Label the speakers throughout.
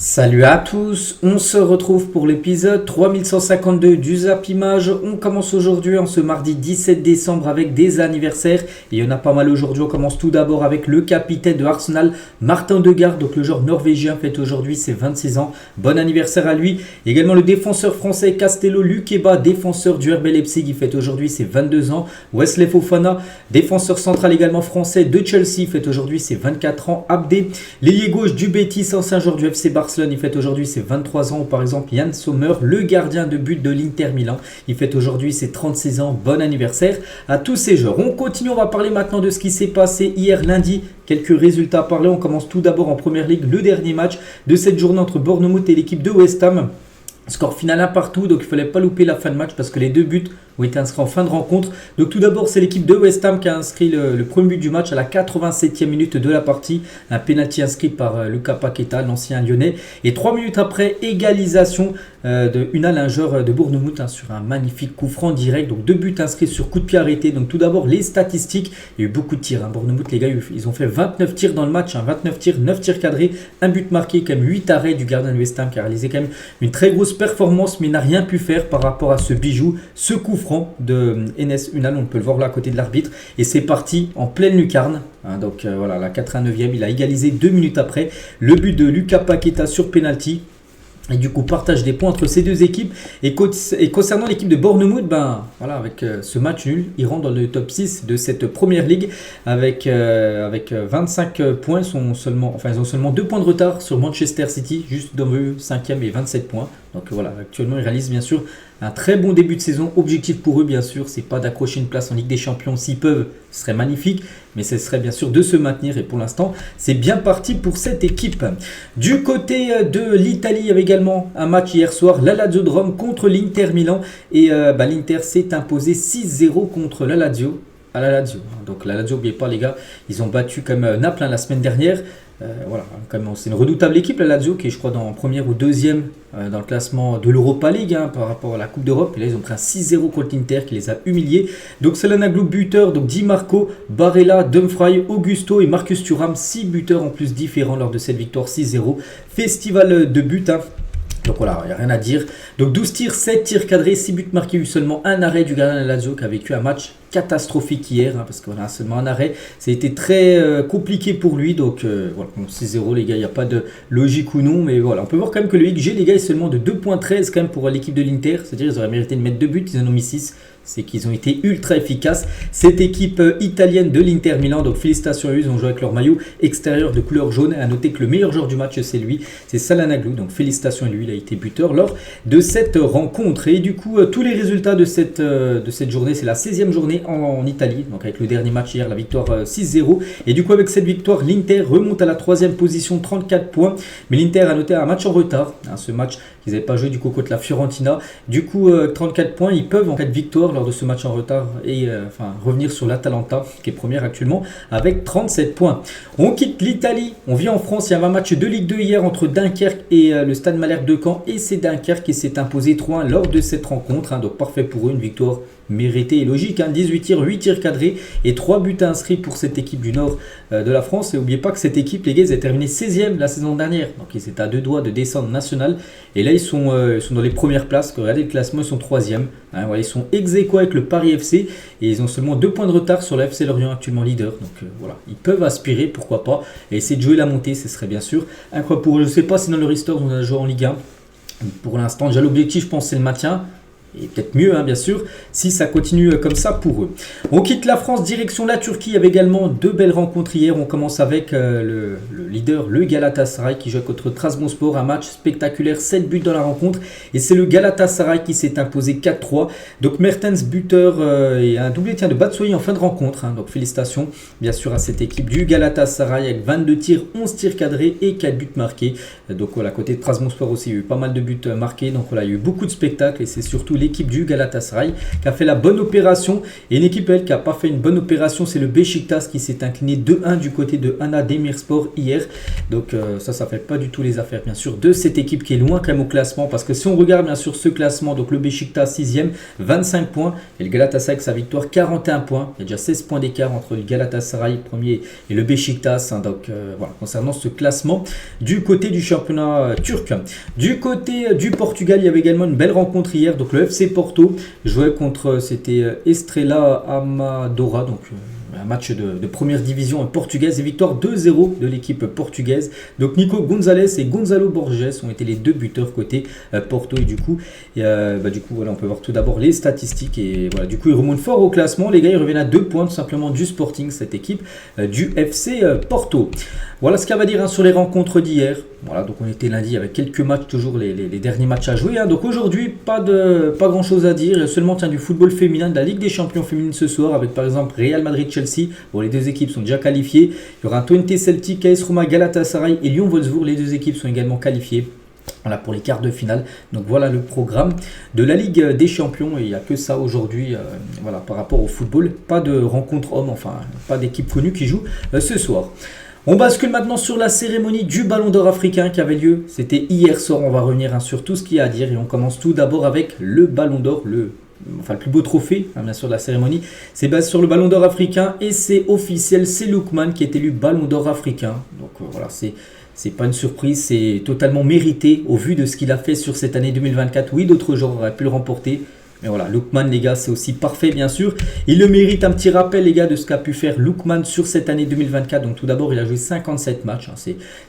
Speaker 1: Salut à tous, on se retrouve pour l'épisode 3152 du Zap Image. On commence aujourd'hui en ce mardi 17 décembre avec des anniversaires. Et il y en a pas mal aujourd'hui. On commence tout d'abord avec le capitaine de Arsenal, Martin Degaard. Donc le joueur norvégien fête aujourd'hui ses 26 ans. Bon anniversaire à lui. Également le défenseur français Castello Luqueba, défenseur du RB Leipzig, il fête aujourd'hui ses 22 ans. Wesley Fofana, défenseur central également français de Chelsea, fête aujourd'hui ses 24 ans. Abdé, l'ailier gauche du Betis, ancien joueur du FC Barcelone, il fête aujourd'hui ses 23 ans. Ou par exemple Yann Sommer, le gardien de but de l'Inter Milan, il fête aujourd'hui ses 36 ans. Bon anniversaire à tous ces joueurs. On continue, on va parler maintenant de ce qui s'est passé hier lundi. Quelques résultats à parler. On commence tout d'abord en Première Ligue, le dernier match de cette journée entre Bournemouth et l'équipe de West Ham. Score final 1 partout, donc il ne fallait pas louper la fin de match parce que les deux buts ont été inscrits en fin de rencontre. Donc tout d'abord, c'est l'équipe de West Ham qui a inscrit le premier but du match à la 87e minute de la partie. Un pénalty inscrit par Lucas Paqueta, l'ancien lyonnais. Et 3 minutes après, égalisation de Unal, un joueur de Bournemouth, sur un magnifique coup franc direct. Donc 2 buts inscrits sur coup de pied arrêté. Donc tout d'abord, les statistiques. Il y a eu beaucoup de tirs. Bournemouth, les gars, ils ont fait 29 tirs dans le match. 29 tirs, 9 tirs cadrés, un but marqué, quand même 8 arrêts du gardien de West Ham qui a réalisé quand même une très grosse performance, mais n'a rien pu faire par rapport à ce bijou, ce coup franc de Enes Unal. On peut le voir là à côté de l'arbitre. Et c'est parti en pleine lucarne. Donc voilà, la 89e, il a égalisé 2 minutes après. Le but de Lucas Paqueta sur penalty. Et du coup, partage des points entre ces deux équipes. Et concernant l'équipe de Bournemouth, voilà, avec ce match nul, ils rentrent dans le top 6 de cette première ligue avec 25 points. Ils ont seulement 2 points de retard sur Manchester City, juste dans le 5e et 27 points. Donc voilà, actuellement, ils réalisent bien sûr un très bon début de saison. Objectif pour eux, bien sûr, c'est pas d'accrocher une place en Ligue des Champions. S'ils peuvent, ce serait magnifique. Mais ce serait bien sûr de se maintenir. Et pour l'instant, c'est bien parti pour cette équipe. Du côté de l'Italie, il y avait également un match hier soir. La Lazio de Rome contre l'Inter Milan. Et l'Inter s'est imposé 6-0 contre la Lazio. À la Lazio. Donc la Lazio, n'oubliez pas les gars, ils ont battu comme Naples la semaine dernière. Voilà, c'est une redoutable équipe la Lazio qui est je crois en première ou deuxième dans le classement de l'Europa League par rapport à la Coupe d'Europe. Et là ils ont pris un 6-0 contre l'Inter qui les a humiliés. Donc Çalhanoğlu buteur, donc Di Marco, Barella, Dumfries, Augusto et Marcus Thuram, 6 buteurs en plus différents lors de cette victoire 6-0. Festival de buts. Donc voilà, il n'y a rien à dire. Donc 12 tirs, 7 tirs cadrés, 6 buts marqués, eu seulement un arrêt du gardien de la Lazio qui a vécu un match catastrophique hier, parce qu'on a seulement un arrêt. Ça a été très compliqué pour lui. Donc voilà, 6-0 les gars, il n'y a pas de logique ou non. Mais voilà, on peut voir quand même que le XG les gars est seulement de 2.13 quand même pour l'équipe de l'Inter. C'est-à-dire qu'ils auraient mérité de mettre 2 buts, ils en ont mis 6. C'est qu'ils ont été ultra efficaces. Cette équipe italienne de l'Inter Milan, donc félicitations à eux, ils ont joué avec leur maillot extérieur de couleur jaune. À noter que le meilleur joueur du match c'est lui, c'est Çalhanoğlu. Donc félicitations à lui, il a été buteur lors de cette rencontre. Et du coup, tous les résultats de cette journée, c'est la 16e journée en Italie. Donc avec le dernier match hier, la victoire 6-0. Et du coup, avec cette victoire, l'Inter remonte à la 3e position, 34 points. Mais l'Inter a noté un match en retard. Ce match qu'ils n'avaient pas joué du coup contre la Fiorentina. Du coup, 34 points, ils peuvent en cas de victoire lors de ce match en retard et revenir sur l'Atalanta qui est première actuellement avec 37 points. On quitte l'Italie, on vient en France. Il y avait un match de Ligue 2 hier entre Dunkerque et le Stade Malherbe de Caen, et c'est Dunkerque qui s'est imposé 3-1 lors de cette rencontre. Donc parfait pour eux, une victoire méritée et logique. 18 tirs, 8 tirs cadrés et 3 buts inscrits pour cette équipe du nord de la France. Et n'oubliez pas que cette équipe, les gars, ils ont terminé 16e la saison dernière. Donc ils étaient à 2 doigts de descendre national. Et là, ils sont dans les premières places. Regardez le classement, ils sont 3e. Voilà, ils sont ex-aequo avec le Paris FC. Et ils ont seulement 2 points de retard sur le FC Lorient, actuellement leader. Donc voilà, ils peuvent aspirer, pourquoi pas. Et essayer de jouer la montée, ce serait bien sûr incroyable pour eux. Je ne sais pas si dans le Restore, on a joué en Ligue 1. Pour l'instant, déjà l'objectif, je pense, c'est le maintien. Et peut-être mieux, bien sûr, si ça continue comme ça pour eux. On quitte la France, direction la Turquie. Il y avait également 2 belles rencontres hier. On commence avec le leader, le Galatasaray, qui joue contre Trabzonspor. Un match spectaculaire, 7 buts dans la rencontre. Et c'est le Galatasaray qui s'est imposé 4-3. Donc Mertens, buteur, et un doublé de Batshuayi en fin de rencontre. Donc félicitations, bien sûr, à cette équipe du Galatasaray avec 22 tirs, 11 tirs cadrés et 4 buts marqués. Donc voilà, côté de Trabzonspor aussi, il y a eu pas mal de buts marqués. Donc voilà, il y a eu beaucoup de spectacles et c'est surtout l'équipe du Galatasaray qui a fait la bonne opération. Et une équipe elle qui n'a pas fait une bonne opération, c'est le Beşiktaş qui s'est incliné 2-1 du côté de Ana Demirspor hier. Donc ça fait pas du tout les affaires bien sûr de cette équipe qui est loin quand même au classement, parce que si on regarde bien sûr ce classement, donc le Beşiktaş 6e, 25 points, et le Galatasaray avec sa victoire 41 points. Il y a déjà 16 points d'écart entre le Galatasaray premier et le Beşiktaş. Donc voilà, concernant ce classement du côté du championnat turc. Du côté du Portugal, il y avait également une belle rencontre hier. Donc le FC Porto jouait contre, c'était Estrela Amadora, donc un match de première division portugaise et victoire 2-0 de l'équipe portugaise. Donc Nico Gonzalez et Gonzalo Borges ont été les deux buteurs côté Porto, et du coup voilà, on peut voir tout d'abord les statistiques, et voilà, du coup ils remontent fort au classement. Les gars, ils reviennent à 2 points tout simplement du Sporting, cette équipe du FC Porto. Voilà ce qu'il va dire sur les rencontres d'hier. Voilà, donc on était lundi avec quelques matchs, toujours les derniers matchs à jouer. Donc aujourd'hui, pas grand chose à dire. Seulement du football féminin, de la Ligue des Champions féminine ce soir, avec par exemple Real Madrid-Chelsea. Bon, les deux équipes sont déjà qualifiées. Il y aura un Twente Celtic, AS Roma, Galatasaray et Lyon-Wolfsburg. Les deux équipes sont également qualifiées. Voilà pour les quarts de finale. Donc voilà le programme de la Ligue des Champions, et il n'y a que ça aujourd'hui. Voilà, par rapport au football, pas de rencontre homme, enfin pas d'équipe connue qui joue ce soir. On bascule maintenant sur la cérémonie du Ballon d'Or africain qui avait lieu. C'était hier soir. On va revenir sur tout ce qu'il y a à dire, et on commence tout d'abord avec le Ballon d'Or, le plus beau trophée bien sûr de la cérémonie. C'est basé sur le Ballon d'Or africain, et c'est officiel, c'est Lookman qui est élu Ballon d'Or africain. Donc voilà, c'est pas une surprise, c'est totalement mérité au vu de ce qu'il a fait sur cette année 2024. Oui, d'autres joueurs auraient pu le remporter, mais voilà, Lookman, les gars, c'est aussi parfait, bien sûr. Il le mérite. Un petit rappel, les gars, de ce qu'a pu faire Lookman sur cette année 2024. Donc, tout d'abord, il a joué 57 matchs.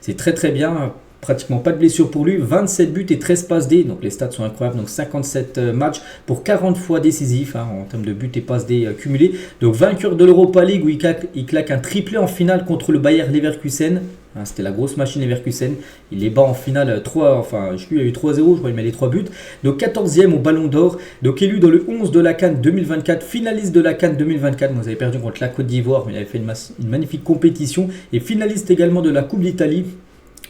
Speaker 1: C'est très, très bien. Pratiquement pas de blessure pour lui. 27 buts et 13 passes D. Donc, les stats sont incroyables. Donc, 57 matchs pour 40 fois décisif en termes de buts et passes D cumulés. Donc, vainqueur de l'Europa League où il claque un triplé en finale contre le Bayer Leverkusen. C'était la grosse machine Leverkusen. Il les bat en finale 3, enfin je sais plus, il y a eu 3-0, je crois, il met les 3 buts. Donc 14e au Ballon d'Or. Donc élu dans le 11 de la CAN 2024, finaliste de la CAN 2024. Vous avez perdu contre la Côte d'Ivoire, mais il avait fait une magnifique compétition. Et finaliste également de la Coupe d'Italie.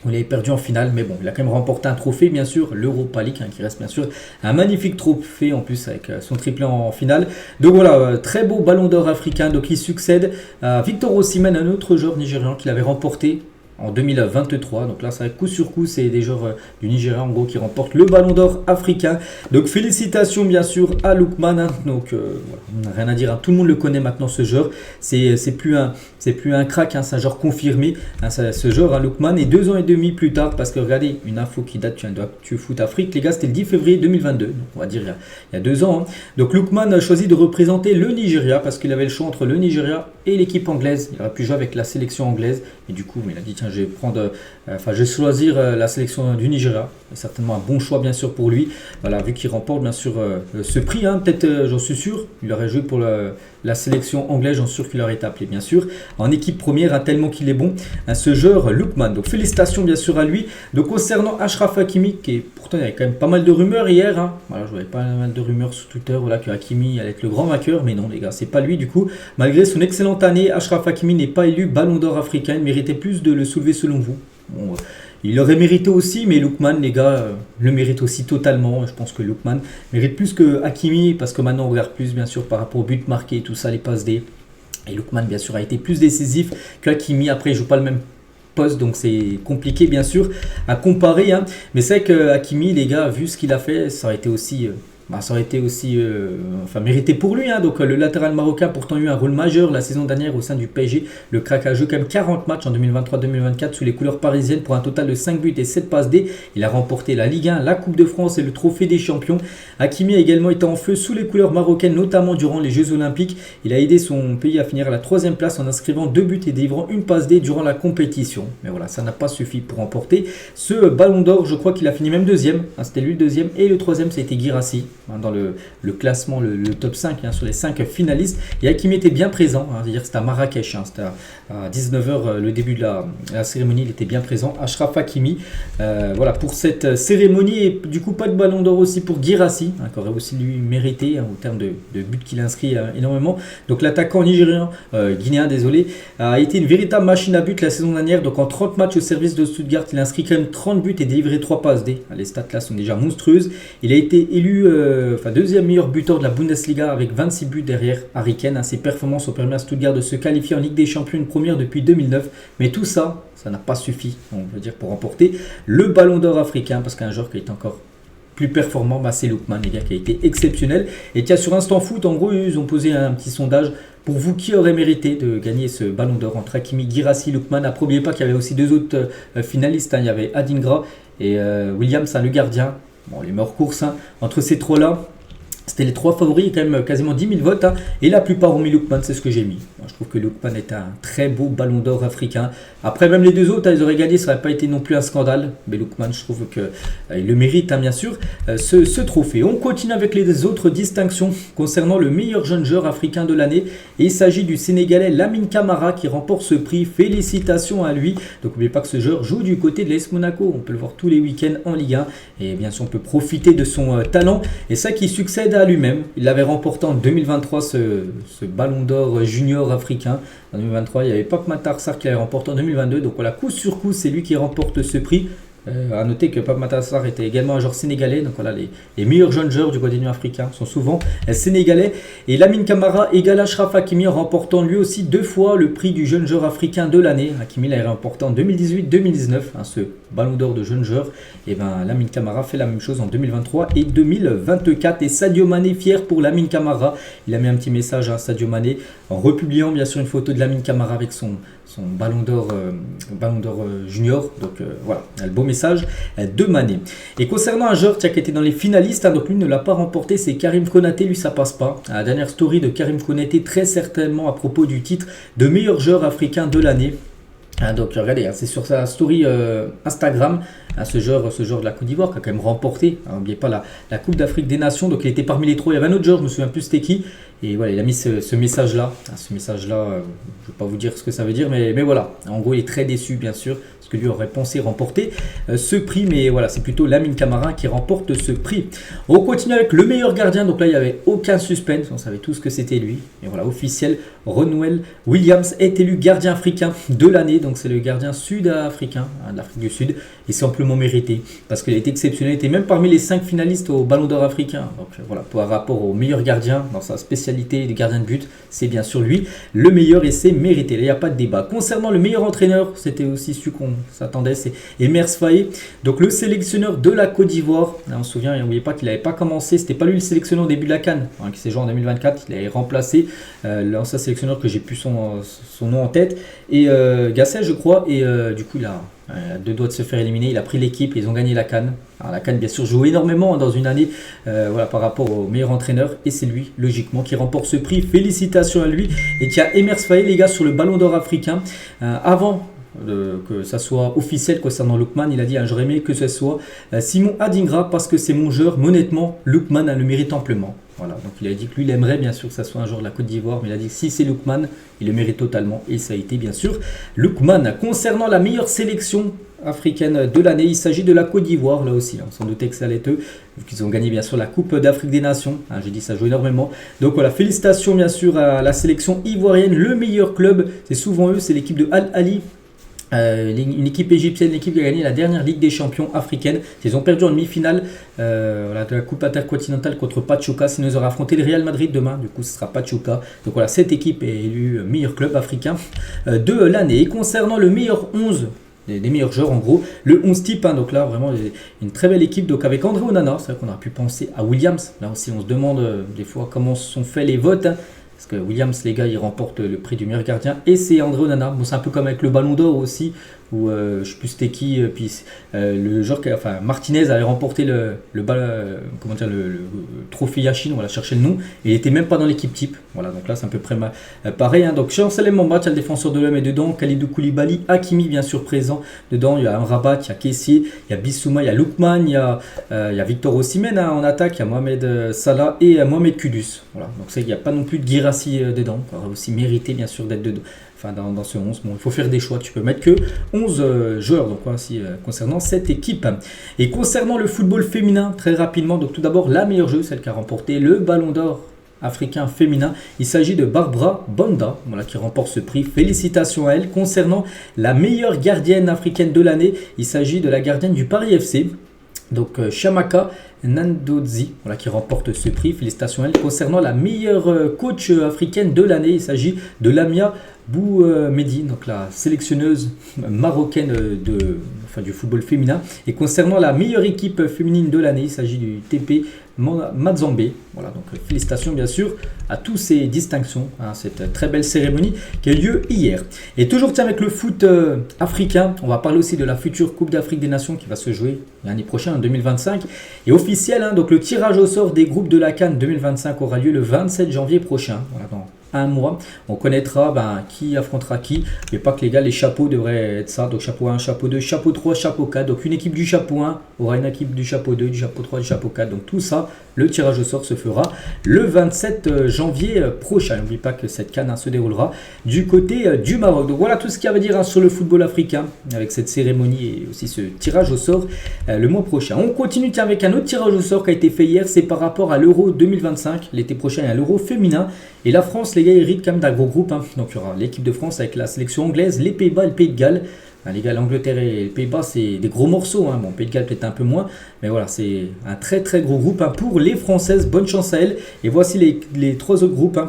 Speaker 1: On l'avait perdu en finale, mais bon, il a quand même remporté un trophée, bien sûr, l'Europa League, qui reste bien sûr un magnifique trophée en plus avec son triplé en finale. Donc voilà, très beau Ballon d'Or africain. Donc il succède à Victor Osimhen, un autre joueur nigérian qui l'avait remporté en 2023. Donc là, ça coup sur coup, c'est des joueurs du Nigeria en gros qui remportent le Ballon d'Or africain. Donc félicitations bien sûr à Lookman. Donc voilà, rien à dire. Tout le monde le connaît maintenant, ce joueur. C'est plus un crack, c'est un joueur confirmé. Ce joueur, Lookman. Et 2 ans et demi plus tard, parce que regardez, une info qui date du Foot Afrique, les gars, c'était le 10 février 2022. Donc on va dire il y a 2 ans. Donc Lookman a choisi de représenter le Nigeria parce qu'il avait le choix entre le Nigeria et l'équipe anglaise. Il aurait pu jouer avec la sélection anglaise. Et du coup, il a dit tiens, je vais choisir la sélection du Nigeria. C'est certainement un bon choix bien sûr pour lui. Voilà, vu qu'il remporte bien sûr ce prix, peut-être j'en suis sûr, il aurait joué pour la sélection anglaise, j'en suis sûr qu'il aurait été appelé bien sûr en équipe première, tellement qu'il est bon, ce joueur Lookman. Donc félicitations bien sûr à lui. Donc concernant Achraf Hakimi, qui est pourtant il y avait quand même pas mal de rumeurs hier. Voilà, je voyais pas mal de rumeurs sur Twitter, voilà, que Hakimi allait être le grand vainqueur, mais non les gars, c'est pas lui du coup. Malgré son excellente année, Achraf Hakimi n'est pas élu Ballon d'Or africain. Il méritait plus de le soulever selon vous. Bon, il aurait mérité aussi, mais Lookman, les gars, le mérite aussi totalement. Je pense que Lookman mérite plus que Hakimi, parce que maintenant on regarde plus, bien sûr, par rapport aux buts marqués, tout ça, les passes D. Et Lookman, bien sûr, a été plus décisif que Hakimi. Après, il ne joue pas le même poste, donc c'est compliqué, bien sûr, à comparer. Mais c'est vrai que Hakimi, les gars, vu ce qu'il a fait, ça aurait été aussi... mérité pour lui. Donc le latéral marocain a pourtant eu un rôle majeur la saison dernière au sein du PSG. Le crack a joué quand même 40 matchs en 2023-2024 sous les couleurs parisiennes pour un total de 5 buts et 7 passes D. Il a remporté la Ligue 1, la Coupe de France et le Trophée des Champions. Hakimi a également été en feu sous les couleurs marocaines, notamment durant les Jeux Olympiques. Il a aidé son pays à finir à la 3e place en inscrivant 2 buts et délivrant une passe D durant la compétition. Mais voilà, ça n'a pas suffi pour remporter ce Ballon d'Or. Je crois qu'il a fini même 2e. C'était lui le 2e, et le 3e, ça a été Guirassy. Dans le classement, le top 5 sur les 5 finalistes. Et Hakimi était bien présent, c'est-à-dire c'était à Marrakech, c'était à 19h le début de la cérémonie, il était bien présent. Achraf Hakimi, voilà pour cette cérémonie. Et du coup pas de Ballon d'Or aussi pour Guirassy, qui aurait aussi lui mérité au terme de buts qu'il a inscrit énormément. Donc l'attaquant nigérien, guinéen désolé, a été une véritable machine à but la saison dernière. Donc en 30 matchs au service de Stuttgart, il a inscrit quand même 30 buts et délivré 3 passes D. Les stats là sont déjà monstrueuses. Il a été élu deuxième meilleur buteur de la Bundesliga avec 26 buts derrière Harry Kane. Ses performances ont permis à Stuttgart de se qualifier en Ligue des Champions, une première depuis 2009. Mais tout ça, ça n'a pas suffi, on veut dire, pour remporter le Ballon d'Or africain, parce qu'un joueur qui est encore plus performant, c'est Lookman, les gars, qui a été exceptionnel. Et tiens, sur Instant Foot, en gros, ils ont posé un petit sondage. Pour vous, qui aurait mérité de gagner ce Ballon d'Or entre Hakimi, Guirassy, Lookman? Après, n'oubliez pas qu'il y avait aussi deux autres finalistes. Il y avait Adingra et Williams, le gardien. Bon, les meilleures courses. Entre ces trois-là, c'était les trois favoris, il y a quand même quasiment 10 000 votes. Et la plupart ont mis Lookman, c'est ce que j'ai mis. Moi, je trouve que Lookman est un très beau Ballon d'Or africain. Après, même les deux autres, ils auraient gagné, ça n'aurait pas été non plus un scandale. Mais Lookman, je trouve qu'il le mérite, bien sûr, ce trophée. On continue avec les autres distinctions concernant le meilleur jeune joueur africain de l'année. Et il s'agit du Sénégalais Lamine Camara qui remporte ce prix. Félicitations à lui. Donc, n'oubliez pas que ce joueur joue du côté de l'AS Monaco. On peut le voir tous les week-ends en Ligue 1. Et bien sûr, on peut profiter de son talent. Et ça qui succède à lui-même. Il avait remporté en 2023 ce Ballon d'Or junior africain. En 2023, il n'y avait pas que Matar Sarr qui l'avait remporté en 2022. Donc voilà, coup sur coup, c'est lui qui remporte ce prix. A noter que Pape Matar Sarr était également un joueur sénégalais. Donc voilà, les meilleurs jeunes joueurs du continent africain sont souvent sénégalais. Et Lamine Camara égale Achraf Hakimi en remportant lui aussi 2 fois le prix du jeune joueur africain de l'année. Hakimi l'a remporté en 2018-2019, ce Ballon d'Or de jeune joueur. Et Lamine Camara fait la même chose en 2023 et 2024. Et Sadio Mané, fier pour Lamine Camara. Il a mis un petit message à Sadio Mané en republiant bien sûr une photo de Lamine Camara avec son Ballon d'Or junior. Donc voilà, un beau message de Mané. Et concernant un joueur qui était dans les finalistes, donc lui ne l'a pas remporté, c'est Karim Konaté. Lui, ça passe pas. La dernière story de Karim Konaté, très certainement à propos du titre de meilleur joueur africain de l'année. Donc regardez, c'est sur sa story Instagram, ce joueur de la Côte d'Ivoire qui a quand même remporté, n'oubliez pas la Coupe d'Afrique des Nations, donc il était parmi les trois. Il y avait un autre joueur, je me souviens plus c'était qui, et voilà, il a mis ce message là, je ne vais pas vous dire ce que ça veut dire, mais voilà, en gros il est très déçu bien sûr, parce que lui aurait pensé remporter ce prix, mais voilà, c'est plutôt Lamine Camara qui remporte ce prix. On continue avec le meilleur gardien, donc là il n'y avait aucun suspense, on savait tous que c'était lui, et voilà, officiel, Ronwen Williams est élu gardien africain de l'année, donc c'est le gardien sud-africain, de l'Afrique du Sud, et c'est amplement mérité, parce qu'il était exceptionnel, il était même parmi les 5 finalistes au Ballon d'Or africain, donc voilà, par rapport au meilleur gardien, dans sa spécialité de gardien de but, c'est bien sûr lui, le meilleur, et c'est mérité, là il n'y a pas de débat. Concernant le meilleur entraîneur, c'était aussi celui qu'on s'attendait, c'est Emers Faé, donc le sélectionneur de la Côte d'Ivoire, on se souvient, n'oubliez pas qu'il n'avait pas commencé, c'était pas lui le sélectionneur au début de la CAN, qui s'est joué en 2024, il avait remplacé l'ancien sélectionneur que j'ai plus son nom en tête, et Gasset je crois, et du coup il a 2 doigts de se faire éliminer, il a pris l'équipe, ils ont gagné la CAN. Alors la CAN bien sûr joue énormément dans une année voilà, par rapport au meilleur entraîneur, et c'est lui logiquement qui remporte ce prix, félicitations à lui. Et tiens, Emers Faé les gars, sur le Ballon d'Or africain, avant que ça soit officiel concernant Lookman, il a dit j'aurais aimé que ce soit Simon Adingra parce que c'est mon joueur, mais honnêtement Lookman le mérite amplement. Voilà, donc il a dit que lui il aimerait bien sûr que ça soit un joueur de la Côte d'Ivoire, mais il a dit que si c'est Lookman, il le mérite totalement, et ça a été bien sûr Lookman. Concernant la meilleure sélection africaine de l'année, il s'agit de la Côte d'Ivoire, là aussi, on s'en doutait que ça allait être eux, vu qu'ils ont gagné bien sûr la Coupe d'Afrique des Nations, j'ai dit ça joue énormément, donc voilà, félicitations bien sûr à la sélection ivoirienne, le meilleur club, c'est souvent eux, c'est l'équipe de Al Ahly. Une équipe égyptienne, l'équipe qui a gagné la dernière Ligue des Champions africaine. Ils ont perdu en demi-finale de la Coupe intercontinentale contre Pachuca. Sinon, ils auraient affronté le Real Madrid demain. Du coup, ce sera Pachuca. Donc voilà, cette équipe est élue meilleur club africain de l'année. Et concernant le meilleur 11 des meilleurs joueurs, en gros, le 11 type, donc là vraiment une très belle équipe, donc avec André Onana, c'est vrai qu'on aurait pu penser à Williams, là aussi on se demande des fois comment sont faits les votes, parce que Williams, les gars, il remporte le prix du meilleur gardien, et c'est André Onana. Bon, c'est un peu comme avec le Ballon d'Or aussi, où je sais plus c'était qui, puis le joueur, Martinez avait remporté le trophée Yashin, on va chercher le nom, et il était même pas dans l'équipe type. Voilà, donc là c'est à peu près pareil. Donc Chancel Mbamba, il y a le défenseur de l'homme et dedans, Kalidou Koulibaly, Hakimi bien sûr présent dedans, il y a Amrabat, il y a Kessié, il y a Bissouma, il y a Lookman, il y a Victor Osimhen en attaque, il y a Mohamed Salah et Mohamed Kudus. Voilà, donc c'est il n'y a pas non plus de Guirassy dedans, il aurait aussi mérité bien sûr d'être dedans. Enfin, dans ce 11, bon, il faut faire des choix, tu peux mettre que 11 joueurs donc, ainsi, concernant cette équipe. Et concernant le football féminin, très rapidement, donc tout d'abord la meilleure joueuse, celle qui a remporté le Ballon d'Or africain féminin, il s'agit de Barbara Banda, voilà, qui remporte ce prix, félicitations à elle. Concernant la meilleure gardienne africaine de l'année, il s'agit de la gardienne du Paris FC. Donc Chamaka Nandozzi, voilà, qui remporte ce prix. Félicitations à elle. Concernant la meilleure coach africaine de l'année, il s'agit de Lamia Boumedi, donc la sélectionneuse marocaine du football féminin. Et concernant la meilleure équipe féminine de l'année, il s'agit du TP Mazembe. Voilà, donc félicitations bien sûr à tous ces distinctions, cette très belle cérémonie qui a eu lieu hier. Et toujours tiens, avec le foot africain, on va parler aussi de la future Coupe d'Afrique des Nations qui va se jouer l'année prochaine en 2025. Et officiel, donc le tirage au sort des groupes de la CAN 2025 aura lieu le 27 janvier prochain. Voilà, dans un mois, on connaîtra qui affrontera qui. Mais pas que les gars, les chapeaux devraient être ça. Donc chapeau 1, chapeau 2, chapeau 3, chapeau 4. Donc une équipe du chapeau 1 aura une équipe du chapeau 2, du chapeau 3, du chapeau 4. Donc tout ça, le tirage au sort se fera le 27 janvier prochain. N'oublie pas que cette CAN se déroulera du côté du Maroc. Donc voilà tout ce qu'il y a à dire sur le football africain avec cette cérémonie et aussi ce tirage au sort le mois prochain. On continue avec un autre tirage au sort qui a été fait hier. C'est par rapport à l'Euro 2025. L'été prochain, il y a l'Euro féminin. Et la France, les gars, hérite quand même d'un gros groupe. Donc il y aura l'équipe de France avec la sélection anglaise, les Pays-Bas et le Pays de Galles. Les gars, l'Angleterre et les Pays-Bas, c'est des gros morceaux. Bon, Pays de Galles peut-être un peu moins. Mais voilà, c'est un très très gros groupe pour les Françaises. Bonne chance à elles. Et voici les trois autres groupes.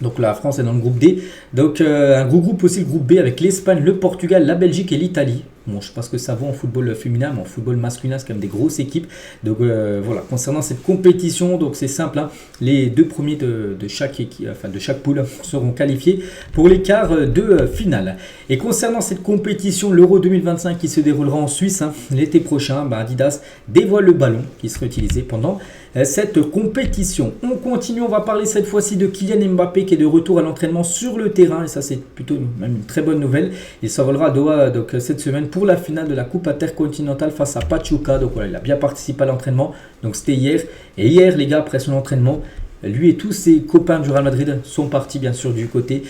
Speaker 1: Donc la France est dans le groupe D. Donc un gros groupe aussi, le groupe B, avec l'Espagne, le Portugal, la Belgique et l'Italie. Bon, je sais pas ce que ça vaut en football féminin, mais en football masculin, c'est quand même des grosses équipes. Donc voilà, concernant cette compétition, donc c'est simple, les deux premiers de chaque équipe, de chaque poule seront qualifiés pour les quarts de finale. Et concernant cette compétition, l'Euro 2025 qui se déroulera en Suisse l'été prochain, Adidas dévoile le ballon qui sera utilisé pendant cette compétition. On continue, on va parler cette fois-ci de Kylian Mbappé qui est de retour à l'entraînement sur le terrain, et ça c'est plutôt même une très bonne nouvelle. Il s'envolera à Doha donc cette semaine pour la finale de la Coupe intercontinentale face à Pachuca. Donc voilà, il a bien participé à l'entraînement, donc c'était hier. Et hier les gars, après son entraînement, lui et tous ses copains du Real Madrid sont partis bien sûr du côté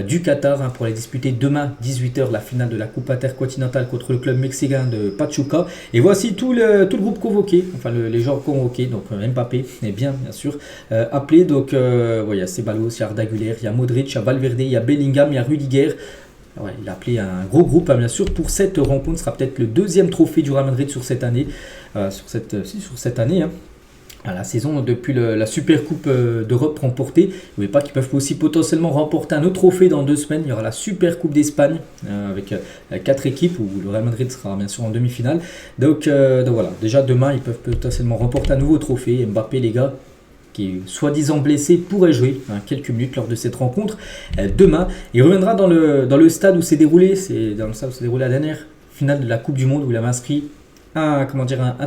Speaker 1: du Qatar pour aller disputer demain 18h la finale de la Coupe intercontinentale contre le club mexicain de Pachuca. Et voici tout le groupe convoqué, les joueurs convoqués. Donc Mbappé est bien sûr appelé. Donc il y a Ceballos, il y a Arda Güler, il y a Modric, il y a Valverde, il y a Bellingham, il y a Rudiger. Ouais, il a appelé un gros groupe bien sûr pour cette rencontre. Ce sera peut-être le deuxième trophée du Real Madrid sur cette année. Sur cette année. À la saison depuis la Super Coupe d'Europe remportée. N'oubliez pas qu'ils peuvent aussi potentiellement remporter un autre trophée dans 2 semaines. Il y aura la Super Coupe d'Espagne avec 4 équipes où le Real Madrid sera bien sûr en demi-finale. Donc voilà, déjà demain ils peuvent potentiellement remporter un nouveau trophée. Mbappé les gars, qui est soi-disant blessé, pourrait jouer quelques minutes lors de cette rencontre demain. Il reviendra dans le stade où s'est déroulé, la dernière finale de la Coupe du Monde où il avait inscrit un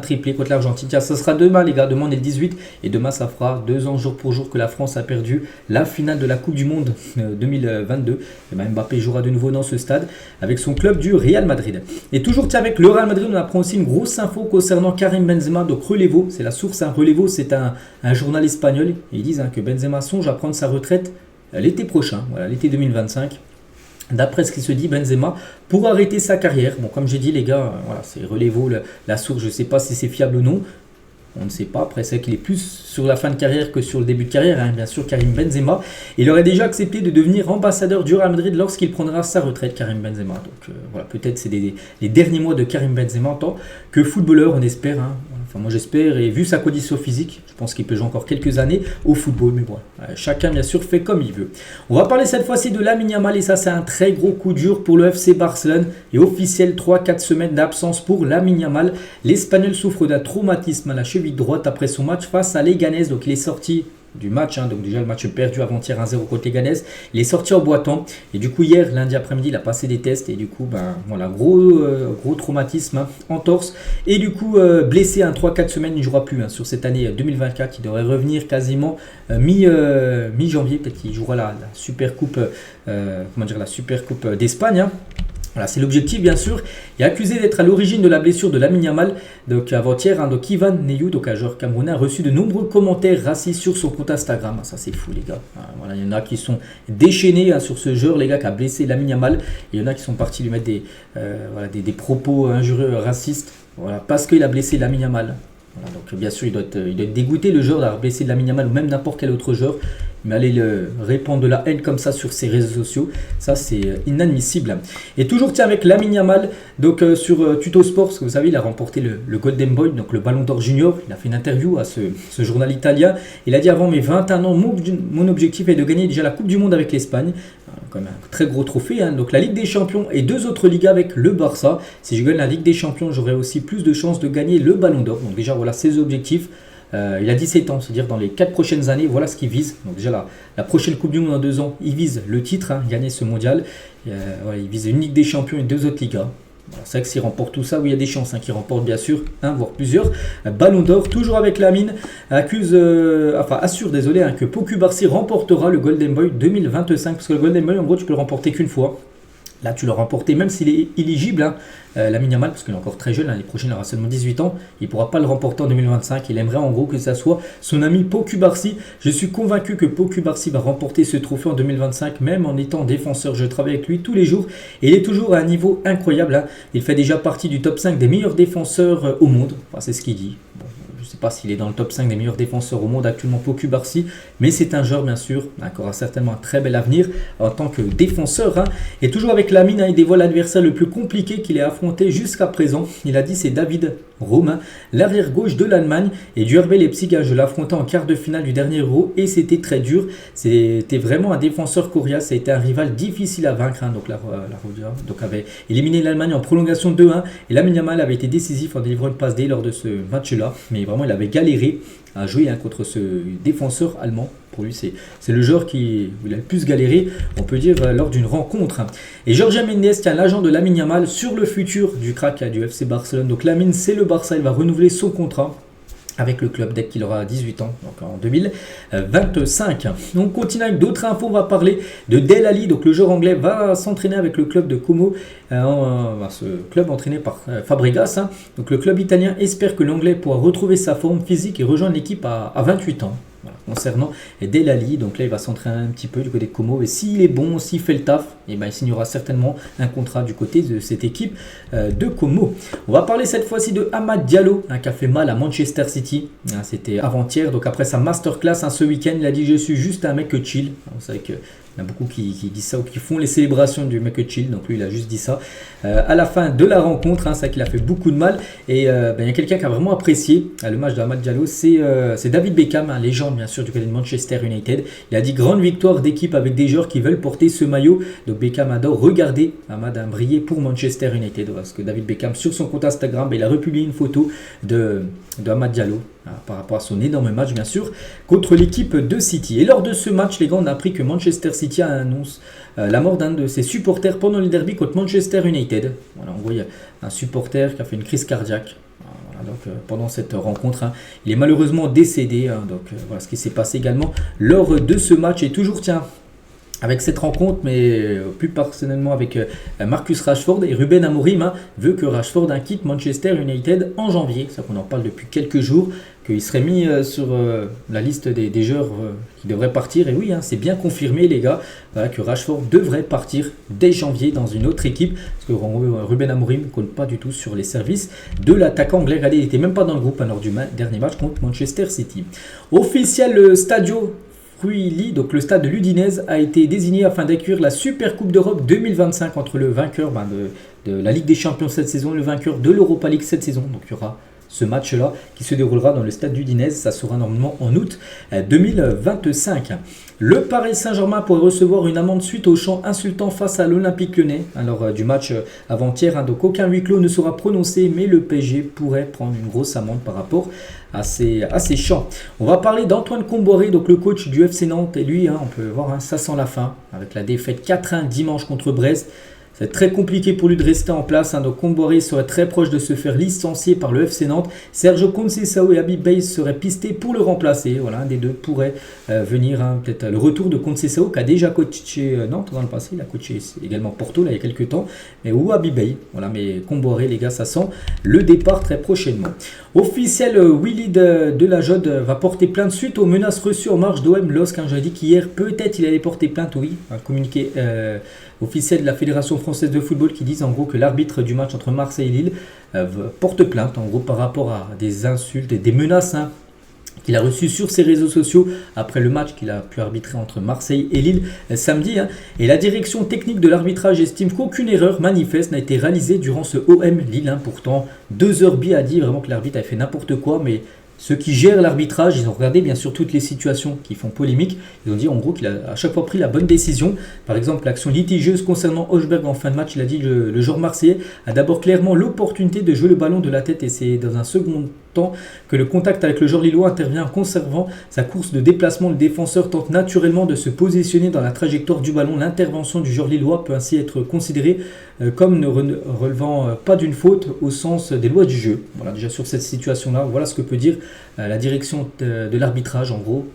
Speaker 1: triplé contre l'Argentine. Tiens, ça sera demain les gars, demain on est le 18 et demain ça fera 2 ans jour pour jour que la France a perdu la finale de la Coupe du Monde 2022. Et Mbappé jouera de nouveau dans ce stade avec son club du Real Madrid. Et toujours avec le Real Madrid, on apprend aussi une grosse info concernant Karim Benzema. Donc Relevo, c'est la source, Relevo c'est un journal espagnol, et ils disent que Benzema songe à prendre sa retraite l'été prochain, voilà, l'été 2025. D'après ce qu'il se dit, Benzema pour arrêter sa carrière. Bon, comme j'ai dit les gars, voilà, c'est Relevo la source. Je ne sais pas si c'est fiable ou non. On ne sait pas. Après, c'est qu'il est plus sur la fin de carrière que sur le début de carrière. Bien sûr, Karim Benzema. Il aurait déjà accepté de devenir ambassadeur du Real Madrid lorsqu'il prendra sa retraite, Karim Benzema. Donc voilà, peut-être c'est les derniers mois de Karim Benzema en tant que footballeur, on espère. Enfin, moi j'espère, et vu sa condition physique, je pense qu'il peut jouer encore quelques années au football, mais voilà, chacun bien sûr fait comme il veut. On va parler cette fois-ci de Lamine Yamal, et ça c'est un très gros coup dur pour le FC Barcelone, et officiel 3-4 semaines d'absence pour Lamine Yamal. L'Espagnol souffre d'un traumatisme à la cheville droite après son match face à Leganés, donc il est sorti du match, donc déjà le match perdu avant-hier 1-0 contre Leganés, il est sorti en boitant, et du coup hier lundi après-midi il a passé des tests, et du coup voilà, gros traumatisme en torse, et du coup blessé 3-4 semaines, il ne jouera plus sur cette année 2024, il devrait revenir quasiment mi-janvier, peut-être qu'il jouera la Super Coupe la Super Coupe d'Espagne. Voilà, c'est l'objectif bien sûr. Il est accusé d'être à l'origine de la blessure de Lamine Yamal. Donc avant-hier, donc Ivan Neyou, donc un joueur camerounais, a reçu de nombreux commentaires racistes sur son compte Instagram. Ça c'est fou les gars. Voilà, il y en a qui sont déchaînés sur ce joueur les gars qui a blessé Lamine Yamal. Et il y en a qui sont partis lui mettre des propos injurieux racistes. Voilà, parce qu'il a blessé Lamine Yamal. Voilà, donc bien sûr il doit être dégoûté le joueur d'avoir blessé Lamine Yamal ou même n'importe quel autre joueur. mais aller répandre de la haine comme ça sur ses réseaux sociaux, ça c'est inadmissible. Et toujours tiens avec Lamine Yamal, donc sur Tuto Sport, parce que vous savez, il a remporté le Golden Boy, donc le Ballon d'Or Junior. Il a fait une interview à ce journal italien. Il a dit avant mes 21 ans, mon objectif est de gagner déjà la Coupe du Monde avec l'Espagne. Quand même un très gros trophée, hein. Donc la Ligue des Champions et 2 autres Ligas avec le Barça. Si je gagne la Ligue des Champions, j'aurai aussi plus de chances de gagner le Ballon d'Or. Donc déjà voilà ses objectifs. Il a 17 ans, c'est-à-dire dans les 4 prochaines années, voilà ce qu'il vise. Donc déjà la prochaine Coupe du Monde dans 2 ans, il vise le titre, hein, gagner ce mondial. Voilà, il vise une Ligue des Champions et 2 autres Ligas. Voilà, c'est vrai que s'il remporte tout ça, oui, il y a des chances qu'il remporte bien sûr un voire plusieurs ballons d'or. Toujours avec Lamine, assure que Pau Cubarsí remportera le Golden Boy 2025, parce que le Golden Boy en gros tu peux le remporter qu'une fois. Là, tu l'as remporté, même s'il est éligible, hein, Lamine Yamal, parce qu'il est encore très jeune, l'année prochaine, il aura seulement 18 ans. Il ne pourra pas le remporter en 2025. Il aimerait en gros que ça soit son ami Pau Cubarsí. Je suis convaincu que Pau Cubarsí va remporter ce trophée en 2025, même en étant défenseur. Je travaille avec lui tous les jours et il est toujours à un niveau incroyable, hein. Il fait déjà partie du top 5 des meilleurs défenseurs au monde. Enfin, c'est ce qu'il dit. Bon, je ne sais pas s'il est dans le top 5 des meilleurs défenseurs au monde actuellement, Pau Cubarsí, mais c'est un joueur bien sûr qui aura certainement un très bel avenir en tant que défenseur, hein. Et toujours avec Lamine, hein, il dévoile l'adversaire le plus compliqué qu'il ait affronté jusqu'à présent. Il a dit c'est David Romain, l'arrière gauche de l'Allemagne et du RB Leipzig. Je l'ai affronté en quart de finale du dernier Euro et c'était très dur. C'était vraiment un défenseur coriace, ça a été un rival difficile à vaincre, hein. Donc donc avait éliminé l'Allemagne en prolongation 2-1 et Lamine Yamal avait été décisif en délivrant une passe D lors de ce match-là. Mais vraiment, il avait galéré à jouer, hein, contre ce défenseur allemand. Pour lui, c'est le joueur qui il a le plus galéré, on peut dire, lors d'une rencontre, hein. Et Jorge Mendes, l'agent de Lamine Yamal, sur le futur du crack du FC Barcelone. Donc Lamine, c'est le Barça, il va renouveler son contrat avec le club dès qu'il aura 18 ans, donc en 2025. On continue avec d'autres infos, on va parler de Dele Alli, donc le joueur anglais va s'entraîner avec le club de Como, ce club entraîné par Fabregas, hein. Donc le club italien espère que l'anglais pourra retrouver sa forme physique et rejoindre l'équipe à 28 ans. Voilà, concernant Dele Alli, donc là il va s'entraîner un petit peu du côté de Como et s'il est bon, s'il fait le taf, et ben, il signera certainement un contrat du côté de cette équipe de Como. On va parler cette fois-ci de Amad Diallo, hein, qui a fait mal à Manchester City, hein, c'était avant-hier, donc après sa masterclass, hein, ce week-end, il a dit je suis juste un mec chill. Vous savez que il y en a beaucoup qui disent ça ou qui font les célébrations du mec chill, donc lui il a juste dit ça à la fin de la rencontre, hein, c'est vrai qu'il a fait beaucoup de mal et il y a quelqu'un qui a vraiment apprécié le match de Amad Diallo, c'est David Beckham, hein, légende bien sûr du côté de Manchester United. Il a dit grande victoire d'équipe avec des joueurs qui veulent porter ce maillot, donc Beckham adore regarder Amad briller pour Manchester United, parce que David Beckham sur son compte Instagram, il a republié une photo de Amad Diallo, hein, par rapport à son énorme match bien sûr contre l'équipe de City. Et lors de ce match, les gars, on a appris que Manchester City annonce la mort d'un de ses supporters pendant le derby contre Manchester United. Voilà, on voit un supporter qui a fait une crise cardiaque. Voilà, donc, pendant cette rencontre, hein, il est malheureusement décédé, hein, donc voilà ce qui s'est passé également lors de ce match. Et toujours tiens, avec cette rencontre, mais plus personnellement avec Marcus Rashford et Ruben Amorim, hein, veut que Rashford quitte Manchester United en janvier. C'est ça qu'on en parle depuis quelques jours, qu'il serait mis sur la liste des joueurs qui devraient partir. Et oui, hein, c'est bien confirmé les gars, que Rashford devrait partir dès janvier dans une autre équipe. Parce que Ruben Amorim ne compte pas du tout sur les services de l'attaquant anglais. Regardez, il n'était même pas dans le groupe lors du dernier match contre Manchester City. Officiel Stadio Fruili, donc le stade de l'Udinese, a été désigné afin d'accueillir la Super Coupe d'Europe 2025 entre le vainqueur de la Ligue des Champions cette saison et le vainqueur de l'Europa League cette saison. Donc il y aura ce match-là qui se déroulera dans le stade d'Udinese. Ça sera normalement en août 2025. Le Paris Saint-Germain pourrait recevoir une amende suite au chant insultant face à l'Olympique Lyonnais lors du match avant-hier, hein. Donc aucun huis clos ne sera prononcé, mais le PSG pourrait prendre une grosse amende par rapport à ces chants. On va parler d'Antoine Comboiré, donc le coach du FC Nantes. Et lui, hein, on peut voir, hein, ça sent la fin avec la défaite 4-1 dimanche contre Brest. C'est très compliqué pour lui de rester en place, hein. Donc Comboiré serait très proche de se faire licencier par le FC Nantes. Sergio Conceição et Habib Beye seraient pistés pour le remplacer. Voilà, un des deux pourrait venir, hein. Peut-être le retour de Conceição qui a déjà coaché Nantes dans le passé. Il a coaché également Porto là, il y a quelques temps. Ou Habib Beye. Voilà, mais Comboiré, les gars, ça sent le départ très prochainement. Officiel, Willy de la Jode va porter plainte suite aux menaces reçues en marge d'OM LOSC. J'ai dit qu'hier, peut-être il allait porter plainte, oui. Un communiqué officiel de la Fédération française de football qui disent en gros que l'arbitre du match entre Marseille et Lille porte plainte en gros par rapport à des insultes et des menaces, hein, qu'il a reçu sur ses réseaux sociaux après le match qu'il a pu arbitrer entre Marseille et Lille samedi. Et la direction technique de l'arbitrage estime qu'aucune erreur manifeste n'a été réalisée durant ce OM Lille. Pourtant, 2 a dit vraiment que l'arbitre avait fait n'importe quoi, mais ceux qui gèrent l'arbitrage, ils ont regardé bien sûr toutes les situations qui font polémique. Ils ont dit en gros qu'il a à chaque fois pris la bonne décision. Par exemple, l'action litigieuse concernant Hochberg en fin de match, il a dit le joueur marseillais a d'abord clairement l'opportunité de jouer le ballon de la tête et c'est dans un second temps que le contact avec le joueur lillois intervient en conservant sa course de déplacement. Le défenseur tente naturellement de se positionner dans la trajectoire du ballon. L'intervention du joueur lillois peut ainsi être considérée comme ne relevant pas d'une faute au sens des lois du jeu. Voilà, déjà sur cette situation-là, voilà ce que peut dire la direction de l'arbitrage en gros.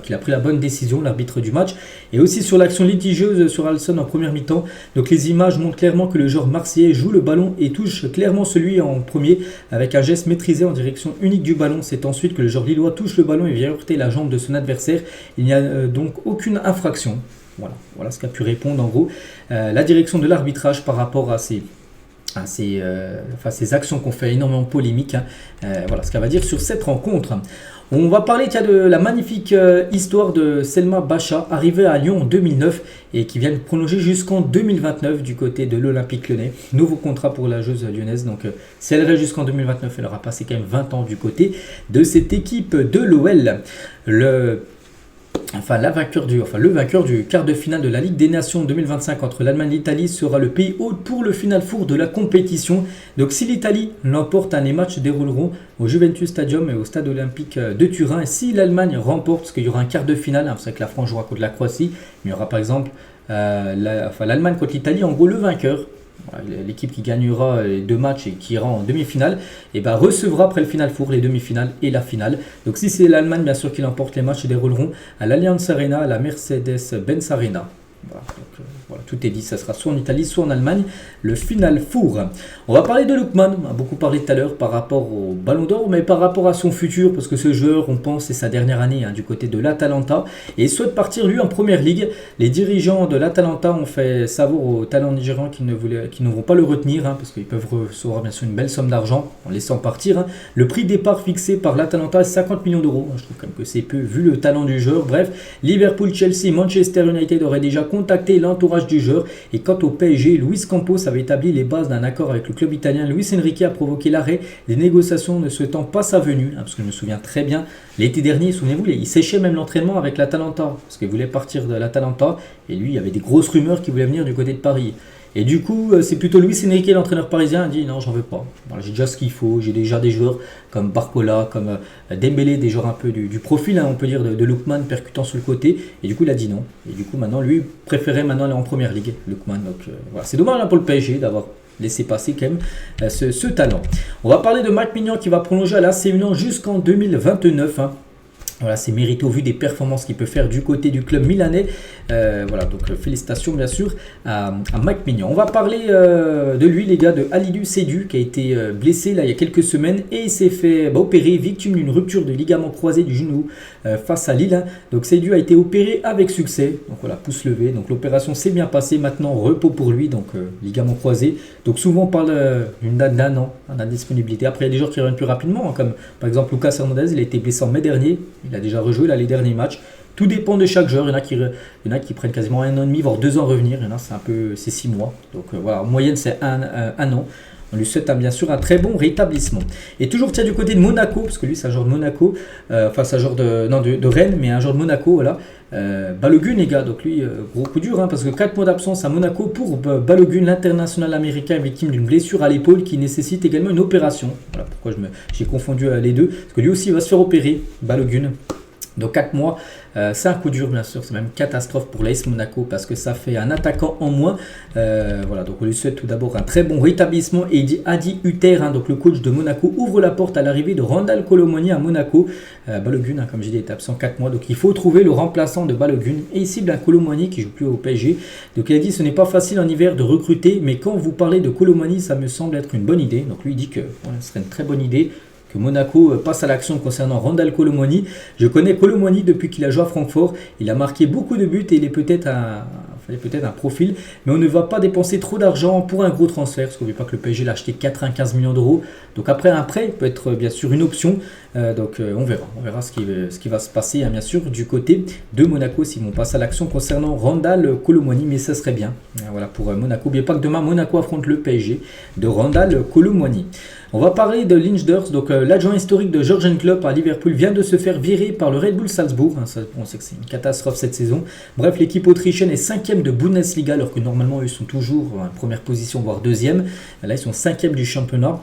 Speaker 1: Qu'il a pris la bonne décision, l'arbitre du match. Et aussi sur l'action litigieuse sur Alisson en première mi-temps. Donc les images montrent clairement que le joueur marseillais joue le ballon et touche clairement celui en premier avec un geste maîtrisé en direction unique du ballon. C'est ensuite que le joueur lillois touche le ballon et vient heurter la jambe de son adversaire. Il n'y a donc aucune infraction. Voilà ce qu'a pu répondre en gros la direction de l'arbitrage par rapport à ces actions qui ont fait énormément polémique. Voilà ce qu'elle va dire sur cette rencontre. On va parler de la magnifique histoire de Selma Bacha, arrivée à Lyon en 2009 et qui vient de prolonger jusqu'en 2029 du côté de l'Olympique Lyonnais. Nouveau contrat pour la joueuse lyonnaise. Donc si elle reste jusqu'en 2029, elle aura passé quand même 20 ans du côté de cette équipe de l'OL. Le vainqueur du quart de finale de la Ligue des Nations 2025 entre l'Allemagne et l'Italie sera le pays hôte pour le final four de la compétition. Donc si l'Italie l'emporte, les matchs se dérouleront au Juventus Stadium et au Stade Olympique de Turin. Et si l'Allemagne remporte, parce qu'il y aura un quart de finale, c'est vrai que la France jouera contre la Croatie, mais il y aura par exemple l'Allemagne contre l'Italie, en gros le vainqueur. L'équipe qui gagnera les 2 matchs et qui ira en demi-finale recevra après le final four les demi-finales et la finale. Donc si c'est l'Allemagne bien sûr qui l'emporte, les matchs se dérouleront à l'Allianz Arena, à la Mercedes-Benz Arena. Voilà, tout est dit, ça sera soit en Italie, soit en Allemagne, le final four. On va parler de Lookman, on a beaucoup parlé tout à l'heure par rapport au Ballon d'Or, mais par rapport à son futur, parce que ce joueur, on pense, c'est sa dernière année du côté de l'Atalanta, et il souhaite partir lui en Première Ligue. Les dirigeants de l'Atalanta ont fait savoir aux talents nigérians qu'ils ne vont pas le retenir, parce qu'ils peuvent recevoir bien sûr une belle somme d'argent en laissant partir. Le prix départ fixé par l'Atalanta est 50 millions d'euros, je trouve quand même que c'est peu vu le talent du joueur. Bref, Liverpool, Chelsea, Manchester United auraient déjà contacté l'entourage du joueur. Et quant au PSG, Luis Campos avait établi les bases d'un accord avec le club italien. Luis Enrique a provoqué l'arrêt des négociations ne souhaitant pas sa venue, parce que je me souviens très bien, l'été dernier, souvenez-vous, il séchait même l'entraînement avec l'Atalanta, parce qu'il voulait partir de l'Atalanta, et lui, il y avait des grosses rumeurs qu'il voulait venir du côté de Paris. Et du coup, c'est plutôt Luis Enrique, l'entraîneur parisien, a dit non, j'en veux pas. Voilà, j'ai déjà ce qu'il faut, j'ai déjà des joueurs comme Barcola, comme Dembélé, des joueurs un peu du profil, on peut dire, de Lookman, percutant sur le côté. Et du coup, il a dit non. Et du coup, maintenant, lui, préférait maintenant aller en Première Ligue, Lookman. Donc voilà, c'est dommage pour le PSG d'avoir laissé passer quand même ce talent. On va parler de Mike Maignan qui va prolonger à l'AC Milan jusqu'en 2029. Voilà, c'est mérité au vu des performances qu'il peut faire du côté du club milanais. Voilà, donc félicitations bien sûr à Mike Maignan. On va parler de lui, les gars, de Halilou Seydoux qui a été blessé là il y a quelques semaines et il s'est fait opérer, victime d'une rupture de ligament croisé du genou face à Lille. Donc Seydoux a été opéré avec succès. Donc voilà, pouce levé. Donc l'opération s'est bien passée. Maintenant, repos pour lui, donc ligament croisé. Donc souvent on parle d'une date d'1 an d'indisponibilité. Après, il y a des joueurs qui reviennent plus rapidement, comme par exemple Lucas Hernandez, il a été blessé en mai dernier. Il a déjà rejoué là, les derniers matchs. Tout dépend de chaque joueur. Il y en a qui prennent quasiment 1 an et demi, voire 2 ans à revenir. Il y en a, c'est 6 mois. Donc voilà, en moyenne, c'est un an. On lui souhaite bien sûr un très bon rétablissement. Et toujours du côté de Monaco, parce que lui c'est un joueur de Monaco, c'est un joueur de Rennes, mais un joueur de Monaco, voilà. Balogun, les gars, donc lui, gros coup dur, parce que 4 mois d'absence à Monaco pour Balogun, l'international américain victime d'une blessure à l'épaule qui nécessite également une opération. Voilà pourquoi j'ai confondu les deux, parce que lui aussi il va se faire opérer, Balogun. Donc 4 mois, c'est un coup dur bien sûr, c'est même une catastrophe pour l'AS Monaco parce que ça fait un attaquant en moins. Voilà, donc on lui souhaite tout d'abord un très bon rétablissement et Adi Hutter, donc le coach de Monaco, ouvre la porte à l'arrivée de Randal Colomoni à Monaco. Balogun, comme j'ai dit, est absent 4 mois, donc il faut trouver le remplaçant de Balogun et il cible un Colomoni qui joue plus au PSG. Donc il a dit ce n'est pas facile en hiver de recruter, mais quand vous parlez de Colomoni, ça me semble être une bonne idée. Donc lui il dit que ce serait une très bonne idée que Monaco passe à l'action concernant Randal Colomoni. Je connais Colomoni depuis qu'il a joué à Francfort. Il a marqué beaucoup de buts et il est peut-être fallait peut-être un profil, mais on ne va pas dépenser trop d'argent pour un gros transfert, parce qu'on ne veut pas que le PSG l'a acheté 95 millions d'euros. Donc après, un prêt peut être bien sûr une option. On verra ce qui va se passer, bien sûr, du côté de Monaco, si on passe à l'action concernant Randal Kolo Muani, mais ça serait bien. Voilà pour Monaco. N'oubliez pas que demain, Monaco affronte le PSG de Randal Kolo Muani. On va parler de Lijnders, donc l'adjoint historique de Jürgen Klopp à Liverpool vient de se faire virer par le Red Bull Salzbourg. On sait que c'est une catastrophe cette saison. Bref, l'équipe autrichienne est 5e de Bundesliga, alors que normalement, ils sont toujours en première position, voire 2e. Là, ils sont 5e du championnat.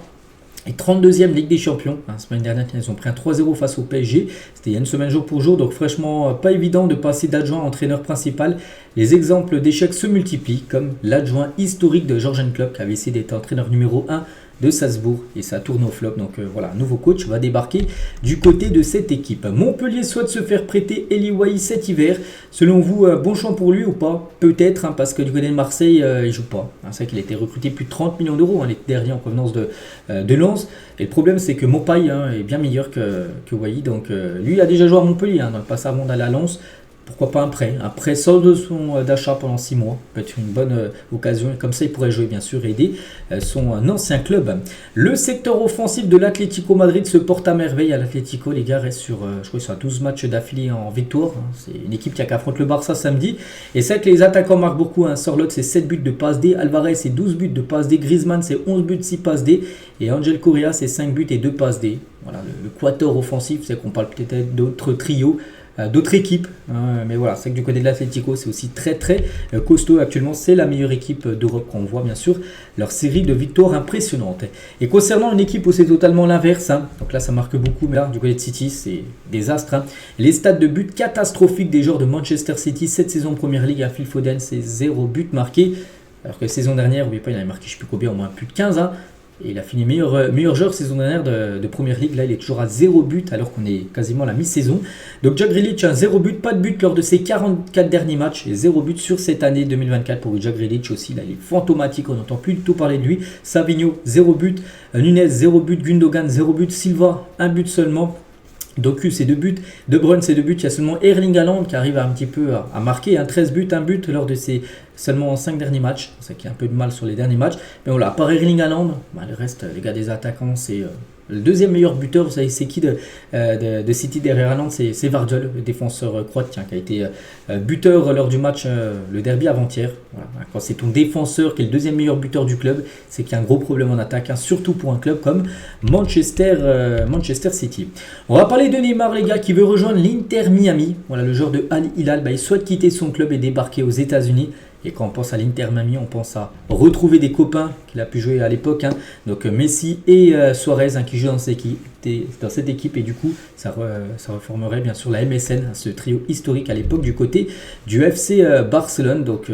Speaker 1: Et 32e Ligue des Champions. La semaine dernière, ils ont pris un 3-0 face au PSG. C'était il y a une semaine jour pour jour. Donc franchement, pas évident de passer d'adjoint à entraîneur principal. Les exemples d'échecs se multiplient, comme l'adjoint historique de Jürgen Klopp, qui avait essayé d'être entraîneur numéro 1 de Salzbourg. Et ça tourne au flop. Donc voilà, un nouveau coach va débarquer du côté de cette équipe. Montpellier souhaite se faire prêter Eli Wahi cet hiver. Selon vous, bon champ pour lui ou pas? Peut-être, parce que du côté de Marseille, il joue pas. C'est vrai qu'il a été recruté plus de 30 millions d'euros les derniers en provenance de Lens. Et le problème, c'est que Mopaille est bien meilleur que Wahi. Donc lui, il a déjà joué à Montpellier dans le passé avant d'aller à Lens. Pourquoi pas un prêt? Un prêt sans de son d'achat pendant 6 mois. Peut être une bonne occasion. Comme ça, il pourrait jouer, bien sûr, et aider son ancien club. Le secteur offensif de l'Atlético Madrid se porte à merveille. À l'Atlético, les gars restent je crois, sur 12 matchs d'affilée en victoire. C'est une équipe qui affronte le Barça samedi. Et c'est vrai que les attaquants marquent beaucoup. Sorloth, c'est 7 buts de passe D. Alvarez, c'est 12 buts de passe D. Griezmann, c'est 11 buts, 6 passes D. Et Angel Correa, c'est 5 buts et 2 passes D. Voilà, le quator offensif, c'est qu'on parle peut-être d'autres trios, d'autres équipes, mais voilà, c'est que du côté de l'Atlético, c'est aussi très très costaud. Actuellement, c'est la meilleure équipe d'Europe qu'on voit, bien sûr, leur série de victoires impressionnantes. Et concernant une équipe où c'est totalement l'inverse, donc là ça marque beaucoup, mais là du côté de City, c'est désastre. Les stats de but catastrophiques des joueurs de Manchester City cette saison Première Ligue à Phil Foden, c'est 0 but marqué, alors que la saison dernière, n'oubliez pas, il avait marqué je ne sais plus combien, au moins plus de 15. Et il a fini meilleur joueur saison dernière de Première Ligue. Là, il est toujours à 0 but alors qu'on est quasiment à la mi-saison. Donc, Jack Grealish a 0 but, pas de but lors de ses 44 derniers matchs. Et 0 but sur cette année 2024 pour Jack Grealish aussi. Là, il est fantomatique, on n'entend plus du tout parler de lui. Savigno, 0 but. Nunez, 0 but. Gundogan, 0 but. Silva, 1 but seulement. Doku, c'est 2 buts. De Bruyne, c'est 2 buts. Il y a seulement Erling Haaland qui arrive un petit peu à marquer. 13 buts, 1 but lors de ses seulement 5 derniers matchs. C'est qu'il y a un peu de mal sur les derniers matchs. Mais voilà, à part Erling Haaland, le reste, les gars des attaquants, c'est le deuxième meilleur buteur. Vous savez, c'est qui de City derrière Haaland? C'est Vardiol, le défenseur croate, qui a été buteur lors du match, le derby avant-hier. Voilà. Quand c'est ton défenseur qui est le deuxième meilleur buteur du club, c'est qu'il y a un gros problème en attaque, surtout pour un club comme Manchester City. On va parler de Neymar, les gars, qui veut rejoindre l'Inter Miami. Voilà, le joueur de Al Hilal, il souhaite quitter son club et débarquer aux États-Unis. Et quand on pense à l'Inter Miami, on pense à retrouver des copains qu'il a pu jouer à l'époque. Donc Messi et Suarez qui jouent dans cette équipe. Et du coup, ça reformerait bien sûr la MSN, ce trio historique à l'époque du côté du FC Barcelone. Donc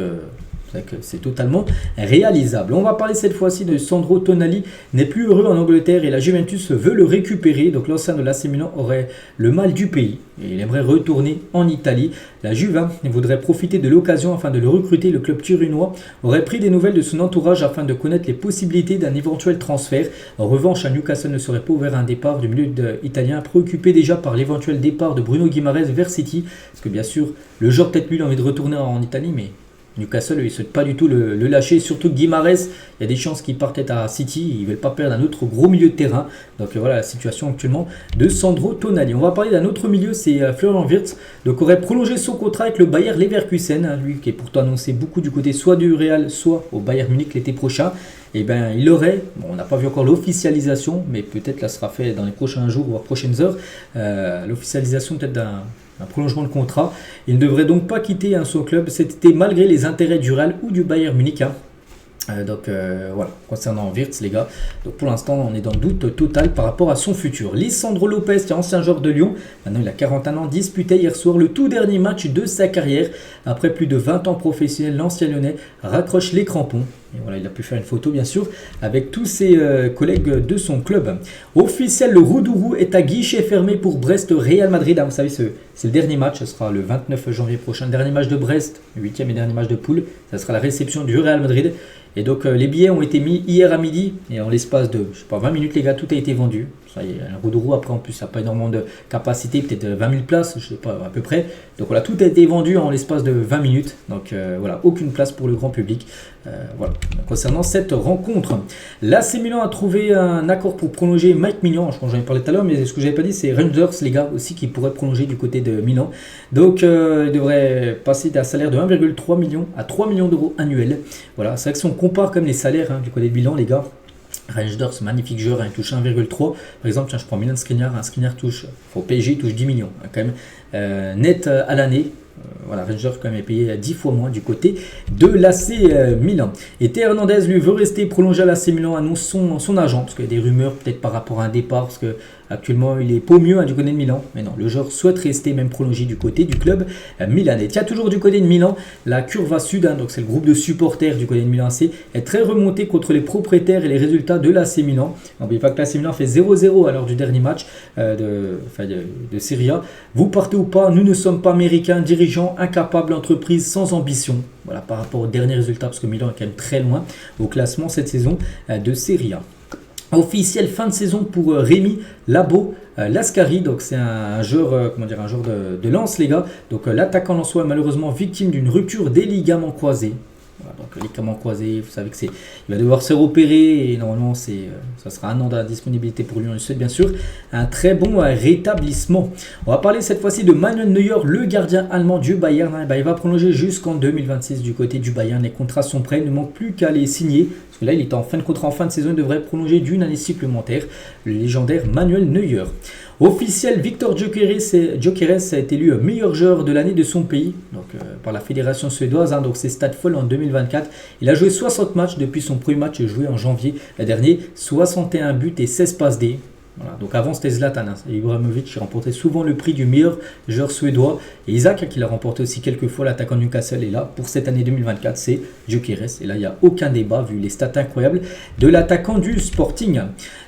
Speaker 1: c'est totalement réalisable. On va parler cette fois-ci de Sandro Tonali, n'est plus heureux en Angleterre et la Juventus veut le récupérer. Donc l'ancien de l'AC Milan aurait le mal du pays et il aimerait retourner en Italie. La Juve voudrait profiter de l'occasion afin de le recruter. Le club turinois aurait pris des nouvelles de son entourage afin de connaître les possibilités d'un éventuel transfert. En revanche, à Newcastle ne serait pas ouvert un départ du milieu italien, préoccupé déjà par l'éventuel départ de Bruno Guimaraes vers City. Parce que bien sûr, le joueur peut-être lui il a envie de retourner en Italie, mais Newcastle, il ne souhaite pas du tout le lâcher. Surtout que Guimaraes, il y a des chances qu'il parte à City. Ils ne veulent pas perdre un autre gros milieu de terrain. Donc voilà la situation actuellement de Sandro Tonali. On va parler d'un autre milieu, c'est Florian Wirtz. Donc aurait prolongé son contrat avec le Bayer Leverkusen. Lui qui est pourtant annoncé beaucoup du côté soit du Real, soit au Bayern Munich l'été prochain. Et il aurait, on n'a pas vu encore l'officialisation, mais peut-être là sera fait dans les prochains jours voire prochaines heures. L'officialisation peut-être d'un prolongement de contrat. Il ne devrait donc pas quitter son club cet été malgré les intérêts du Real ou du Bayern Munich. Voilà, concernant Wirtz, les gars. Donc pour l'instant, on est dans le doute total par rapport à son futur. Lisandro Lopez, qui est ancien joueur de Lyon, maintenant il a 41 ans, disputait hier soir le tout dernier match de sa carrière. Après plus de 20 ans professionnel, l'ancien lyonnais raccroche les crampons. Et voilà, il a pu faire une photo, bien sûr, avec tous ses collègues de son club. Officiel, le Roudourou est à guichet fermé pour Brest-Real Madrid. Vous savez, c'est le dernier match. Ce sera le 29 janvier prochain. Le dernier match de Brest, le 8e et dernier match de poule. Ça sera la réception du Real Madrid. Et donc, les billets ont été mis hier à midi. Et en l'espace de, 20 minutes, les gars, tout a été vendu. Ça y est, un roue de roue, après en plus ça n'a pas énormément de capacité, peut-être 20 000 places, je sais pas à peu près. Donc voilà, tout a été vendu en l'espace de 20 minutes. Donc voilà, aucune place pour le grand public. Voilà, concernant cette rencontre. L'AC Milan a trouvé un accord pour prolonger Mike Maignan. Je pense que j'en ai parlé tout à l'heure, mais ce que j'avais pas dit, c'est Rangers, les gars, aussi qui pourraient prolonger du côté de Milan. Donc il devrait passer d'un salaire de 1,3 million à 3 millions d'euros annuels. Voilà, c'est vrai que si on compare comme les salaires du côté de Milan, les gars, Rangers, magnifique joueur, il touche 1,3. Par exemple, tiens, je prends Milan Skriniar. Un Skriniar touche, au PSG, il touche 10 millions, quand même, net à l'année. Voilà, Rangers quand même est payé 10 fois moins du côté de l'AC Milan. Et Théo Hernandez, lui, veut rester prolongé à l'AC Milan, annonce son agent, parce qu'il y a des rumeurs peut-être par rapport à un départ, parce que actuellement il est pas mieux du côté de Milan. Mais non, le joueur souhaite rester, même prolongé du côté du club milanais. Tiens, toujours du côté de Milan, la Curva Sud, donc c'est le groupe de supporters du côté de Milan AC, est très remonté contre les propriétaires et les résultats de l'AC Milan. N'oubliez pas que l'AC Milan fait 0-0 à l'heure du dernier match de Serie A. Vous partez ou pas, nous ne sommes pas américains, dirigeants, incapables, entreprise sans ambition. Voilà, par rapport aux derniers résultats, parce que Milan est quand même très loin au classement cette saison de Serie A. Officiel fin de saison pour Rémi Labo Lascari, donc c'est un joueur, un joueur de lance, les gars. Donc l'attaquant lensois est malheureusement victime d'une rupture des ligaments croisés. Voilà, donc ligaments croisés, vous savez que il va devoir se repérer et normalement ça sera un an de disponibilité pour lui. On lui souhaite bien sûr un très bon rétablissement. On va parler cette fois-ci de Manuel Neuer, le gardien allemand du Bayern. Il va prolonger jusqu'en 2026 du côté du Bayern. Les contrats sont prêts, il ne manque plus qu'à les signer. Parce que là, il est en fin de contrat, en fin de saison, il devrait prolonger d'une année supplémentaire. Le légendaire Manuel Neuer. Officiel, Victor Gyökeres a été élu meilleur joueur de l'année de son pays, donc par la fédération suédoise. Donc c'est Stade Foll en 2024. Il a joué 60 matchs depuis son premier match joué en janvier dernier, 61 buts et 16 passes D. Voilà, donc avant c'était Zlatan Ibrahimovic qui remportait souvent le prix du meilleur joueur suédois, et Isaac qui l'a remporté aussi quelques fois, l'attaquant Newcastle. Et là pour cette année 2024 c'est Gyökeres, et là il n'y a aucun débat vu les stats incroyables de l'attaquant du Sporting.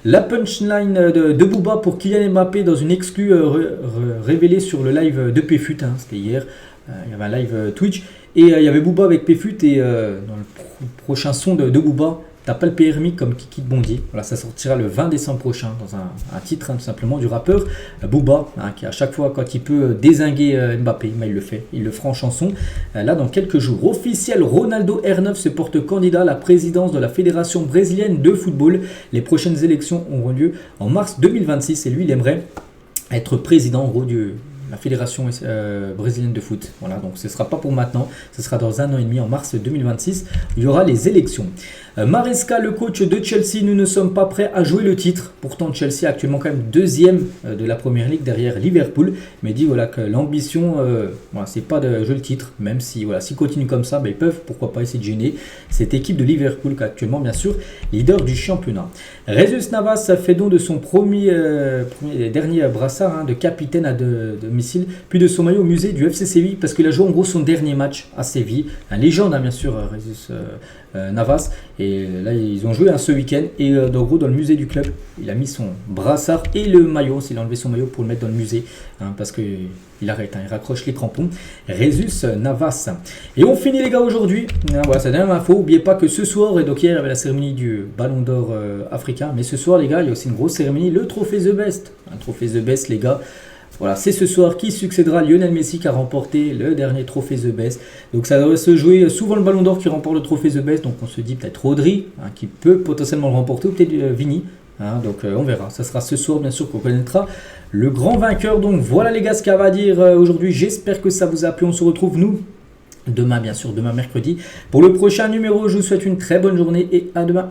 Speaker 1: La punchline de Booba pour Kylian Mbappé dans une exclue révélée sur le live de PFUT, c'était hier. Il y avait un live Twitch et il y avait Booba avec PFUT, et dans le prochain son de Booba, t'as pas le permis comme Kiki de Bondier. Voilà, ça sortira le 20 décembre prochain dans un titre tout simplement du rappeur Booba, qui à chaque fois quand il peut dézinguer Mbappé, il le fait, il le fera en chanson. Là dans quelques jours. Officiel, Ronaldo R9 se porte candidat à la présidence de la Fédération brésilienne de football. Les prochaines élections auront lieu en mars 2026 et lui il aimerait être président en gros de la Fédération brésilienne de foot. Voilà, donc ce ne sera pas pour maintenant, ce sera dans un an et demi, en mars 2026, il y aura les élections. Maresca, le coach de Chelsea, nous ne sommes pas prêts à jouer le titre. Pourtant, Chelsea est actuellement quand même deuxième de la Première Ligue derrière Liverpool. Mais dit voilà que l'ambition, c'est pas de jouer le titre. Même si s'ils continuent comme ça, ils peuvent, pourquoi pas, essayer de gêner cette équipe de Liverpool qui est actuellement, bien sûr, leader du championnat. Jesus Navas fait don de son dernier brassard de capitaine à domicile, puis de son maillot au musée du FC Séville, parce qu'il a joué en gros son dernier match à Séville. Un légende, bien sûr, Jesus Navas. Et là, ils ont joué ce week-end. Et en gros, dans le musée du club, il a mis son brassard et le maillot. Il a enlevé son maillot pour le mettre dans le musée. Parce qu'il arrête, il raccroche les crampons. Jesus Navas. Et on finit, les gars, aujourd'hui. Voilà, c'est la dernière info. N'oubliez pas que ce soir, et donc hier, il y avait la cérémonie du Ballon d'Or africain. Mais ce soir, les gars, il y a aussi une grosse cérémonie. Le trophée The Best. Un trophée The Best, les gars. Voilà, c'est ce soir qui succédera Lionel Messi qui a remporté le dernier trophée The Best. Donc ça devrait se jouer souvent le Ballon d'Or qui remporte le trophée The Best. Donc on se dit peut-être Rodri qui peut potentiellement le remporter, ou peut-être Vini. Donc on verra. Ça sera ce soir bien sûr qu'on connaîtra le grand vainqueur. Donc voilà les gars ce qu'il y a à dire aujourd'hui. J'espère que ça vous a plu. On se retrouve nous demain bien sûr, demain mercredi. Pour le prochain numéro, je vous souhaite une très bonne journée et à demain.